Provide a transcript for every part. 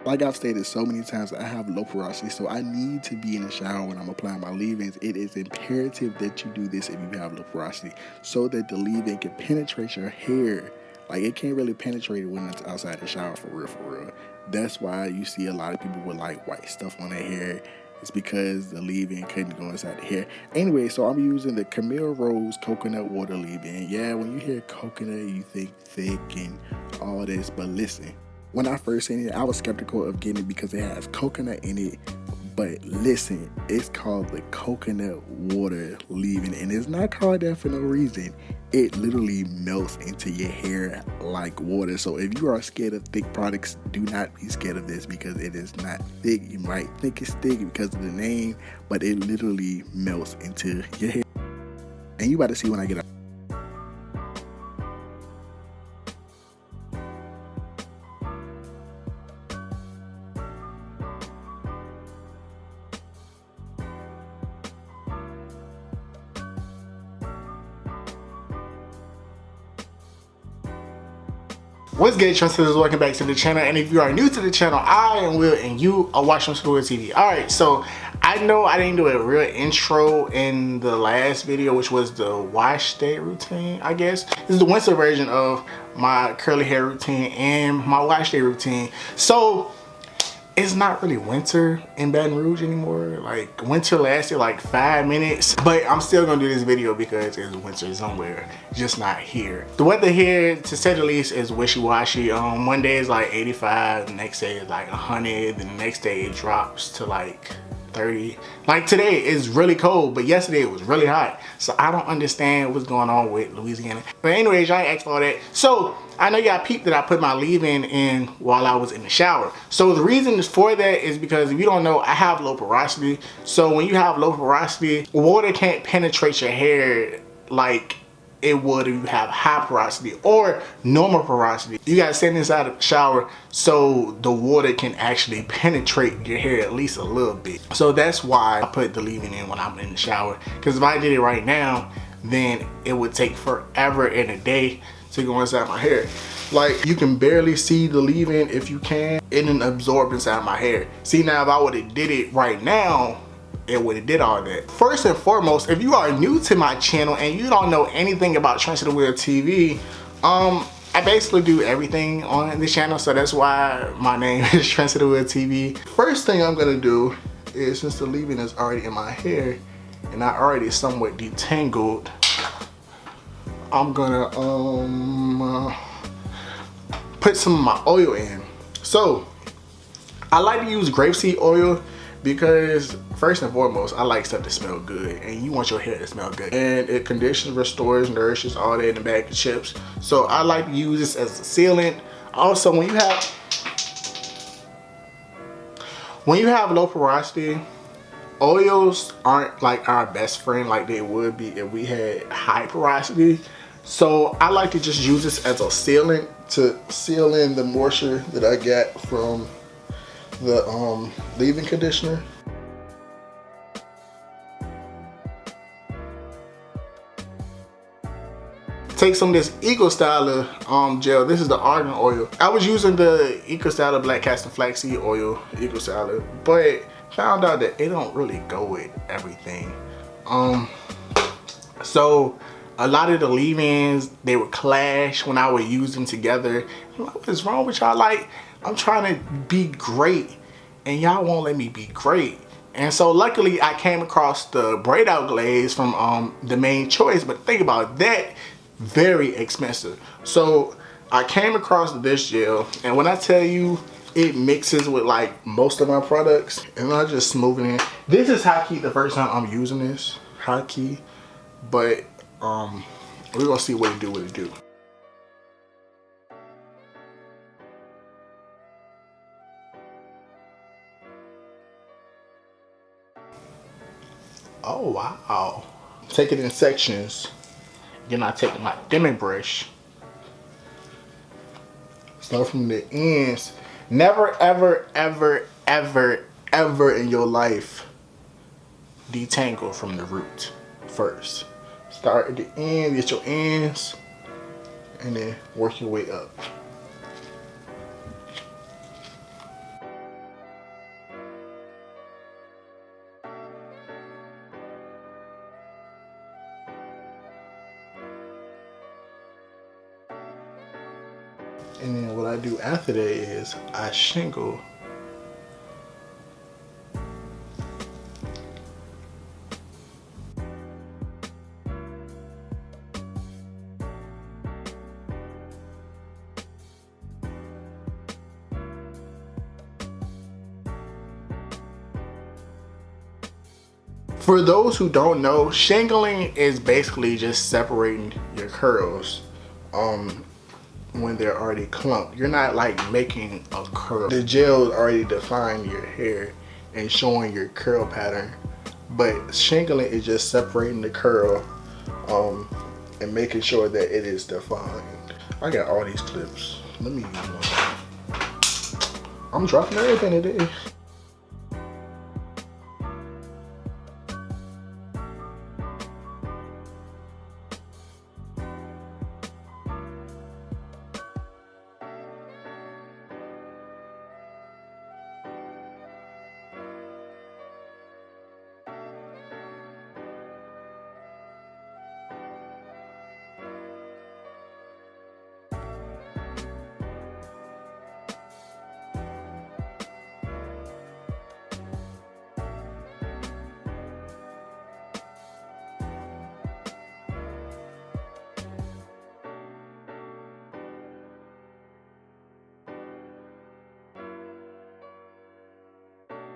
Like I've stated so many times, I have low porosity, so I need to be in the shower when I'm applying my leave-ins. It is imperative that you do this if you have low porosity, so that the leave-in can penetrate your hair. Like, it can't really penetrate it when it's outside the shower, for real, for real. That's why you see a lot of people with like white stuff on their hair. It's because the leave-in couldn't go inside the hair. Anyway, so I'm using the Camille Rose coconut water leave-in. Yeah, when you hear coconut, you think thick and all this, but listen. When I first seen it, I was skeptical of getting it because it has coconut in it. But listen, it's called the coconut water leave-in, and it's not called that for no reason. It literally melts into your hair like water. So if you are scared of thick products, do not be scared of this, because it is not thick. You might think it's thick because of the name, but it literally melts into your hair. And you about to see when I get out. What's good, Trendsetters? Welcome back to the channel. And if you are new to the channel, I am Will and you are watching Studio TV. Alright, so I know I didn't do a real intro in the last video, which was the wash day routine, I guess. This is the winter version of my curly hair routine and my wash day routine. So it's not really winter in Baton Rouge anymore. Like, winter lasted like 5 minutes, but I'm still gonna do this video because it's winter somewhere, just not here. The weather here, to say the least, is wishy-washy. One day is like 85, the next day is like 100, then the next day it drops to like 30. Like today is really cold, but yesterday it was really hot. So I don't understand what's going on with Louisiana. But anyways, y'all asked all that. So I know y'all peeped that I put my leave-in in while I was in the shower. So the reason for that is because, if you don't know, I have low porosity. So when you have low porosity, water can't penetrate your hair like it would if you have high porosity or normal porosity. You gotta stand inside the shower so the water can actually penetrate your hair at least a little bit. So that's why I put the leave-in in when I'm in the shower. Because if I did it right now, then it would take forever and a day to go inside my hair. Like, you can barely see the leave-in if you can. It didn't absorb inside my hair. See, now if I would have did it right now, it would have did all that. First and foremost, if you are new to my channel and you don't know anything about Trendsetters TV, I basically do everything on this channel, so that's why my name is Trendsetters TV. First thing I'm gonna do is, since the leave-in is already in my hair and I already somewhat detangled, I'm gonna put some of my oil in. So I like to use grapeseed oil because, first and foremost, I like stuff to smell good, and you want your hair to smell good. And it conditions, restores, nourishes, all that in the bag of chips. So I like to use this as a sealant. Also, when you have low porosity, oils aren't like our best friend like they would be if we had high porosity. So I like to just use this as a sealant to seal in the moisture that I get from the leave-in conditioner. Take some of this Eco Styler gel. This is the argan oil. I was using the Eco Styler black castor flaxseed oil, Eco Styler, but found out that it don't really go with everything. So a lot of the leave-ins, they would clash when I would use them together. I'm like, what is wrong with y'all? Like, I'm trying to be great and y'all won't let me be great. And so luckily I came across the braid out glaze from the Main Choice, but think about that, very expensive. So I came across this gel, and when I tell you, it mixes with like most of my products, and I just smooth it in. This is high key the first time I'm using this, high key, but we're gonna see what it do. Oh wow. Take it in sections. Then I take my Demi brush. Start from the ends. Never ever ever ever ever in your life detangle from the root first. Start at the end, get your ends, and then work your way up. I do after that is I shingle. For those who don't know, shingling is basically just separating your curls when they're already clumped. You're not like making a curl. The gel's already defined your hair and showing your curl pattern, but shingling is just separating the curl and making sure that it is defined. I got all these clips. Let me use one. I'm dropping everything today.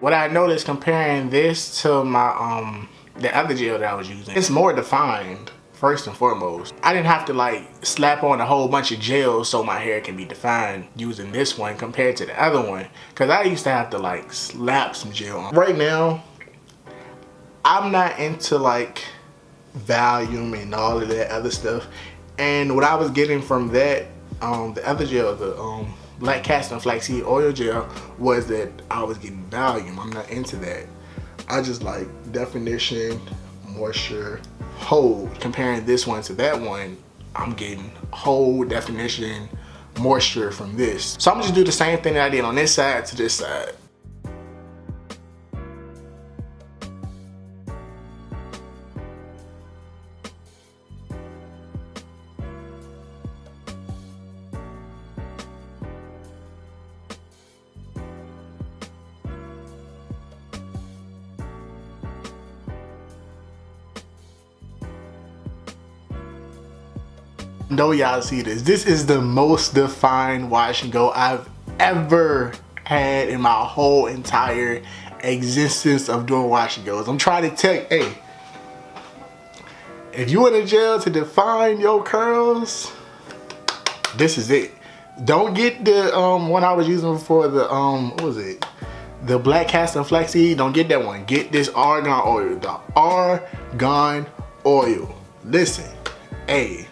What I noticed comparing this to my the other gel that I was using, it's more defined. First and foremost, I didn't have to like slap on a whole bunch of gel so my hair can be defined using this one compared to the other one, because I used to have to like slap some gel on. Right now, I'm not into like volume and all of that other stuff, and what I was getting from that the other gel, the black castor and flaxseed oil gel, was that I was getting volume. I'm not into that. I just like definition, moisture, hold. Comparing this one to that one, I'm getting hold, definition, moisture from this. So I'm just do the same thing that I did on this side to this side. Know y'all see this. This is the most defined wash and go I've ever had in my whole entire existence of doing wash and goes. I'm trying to tell you, hey, if you want a gel to define your curls, this is it. Don't get the one I was using before, the what was it? The black castor and flaxseed. Don't get that one. Get this argan oil. The argan oil. Listen, hey,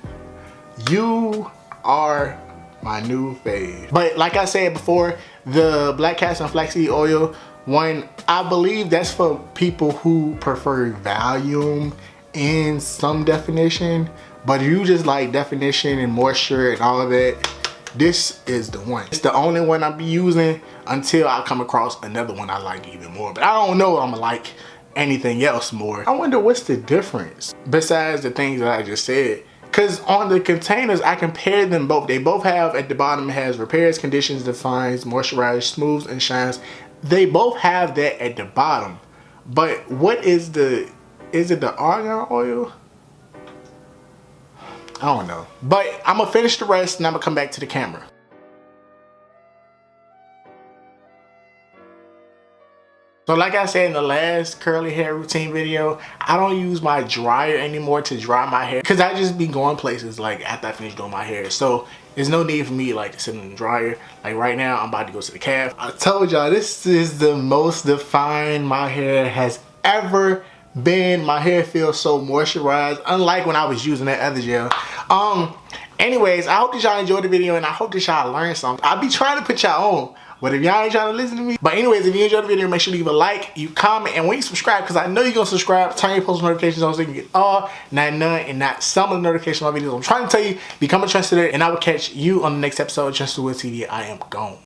you are my new fave. But like I said before, the black castor and flaxseed oil one, I believe that's for people who prefer volume and some definition. But if you just like definition and moisture and all of that, this is the one. It's the only one I'll be using until I come across another one I like even more. But I don't know if I'm gonna like anything else more. I wonder what's the difference besides the things that I just said. Because on the containers, I compared them both. They both have, at the bottom, it has repairs, conditions, defines, moisturizes, smooths, and shines. They both have that at the bottom. But what is the, is it the argan oil? I don't know. But I'm going to finish the rest and I'm going to come back to the camera. So like I said in the last curly hair routine video, I don't use my dryer anymore to dry my hair because I just be going places like after I finish doing my hair. So there's no need for me like to sit in the dryer. Like right now, I'm about to go to the calf. I told y'all this is the most defined my hair has ever been. My hair feels so moisturized, unlike when I was using that other gel. Anyways, I hope that y'all enjoyed the video and I hope that y'all learned something. I'll be trying to put y'all on. But if y'all ain't trying to listen to me. But anyways, if you enjoyed the video, make sure to leave a like, you comment, and when you subscribe, because I know you're going to subscribe, turn your post notifications on so you can get all, not none, and not some of the notifications on my videos. I'm trying to tell you, become a trendsetter, and I will catch you on the next episode of Trendsetter TV. I am gone.